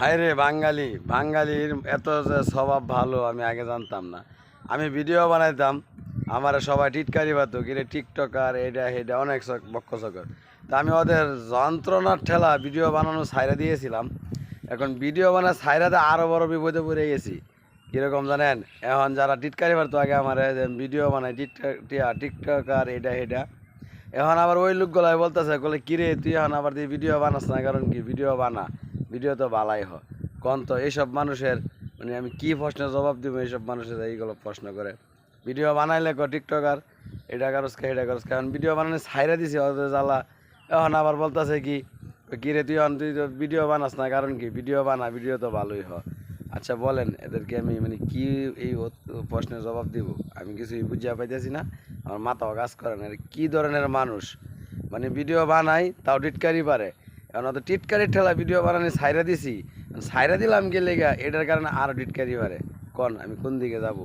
হায়রে বাঙালি বাঙালির এত যে স্বভাব ভালো আমি আগে জানতাম না। আমি ভিডিও বানাইতাম, আমার সবাই টিটকারি পাতো কিরে টিকটকার এটা হেটা অনেক বক্ষ চকর। তা আমি ওদের যন্ত্রণার ঠেলা ভিডিও বানানো ছাইরা দিয়েছিলাম। এখন ভিডিও বানায় ছাইরাতে আরও বড় বিপদে পড়ে গেছি। কীরকম জানেন, এখন যারা টিটকারি পারতো আগে আমার ভিডিও বানায় টিকটকার এটা হেটা, এখন আবার ওই লোকগুলাই বলতেছে বলে কিরে তুই এখন আবার তুই ভিডিও বানাস না, কারণ কি ভিডিও বানা, ভিডিও তো বালাই কন তো এইসব মানুষের মানে আমি কি প্রশ্নের জবাব দিব? এইসব মানুষের এইগুলো প্রশ্ন করে ভিডিও বানাইলে টিকটকার এটা কারসকে এটা কারসকে, এখন ভিডিও বানানো ছাইরা দিছে ওদের জ্বালা। এখন আবার বলতেছে কি কিরে তুই এখন তুই তো ভিডিও বানাস না, কারণ কি ভিডিও বানা, ভিডিও তো ভালোই আচ্ছা বলেন এদেরকে আমি মানে কি এই প্রশ্নের জবাব দিব? আমি কিছুই বুঝিয়া পাইতেছি না, আমার মাথাও কাজ করে না। কী ধরনের মানুষ মানে ভিডিও বানাই তাও টিটকারি পারে। এখন অত টিটকারির ঠেলা ভিডিও বানানি ছাইরা দিছি, ছাইরা দিলাম গেলে গা এটার কারণে আরও টিটকারি পারে। কোন আমি কোন দিকে যাব?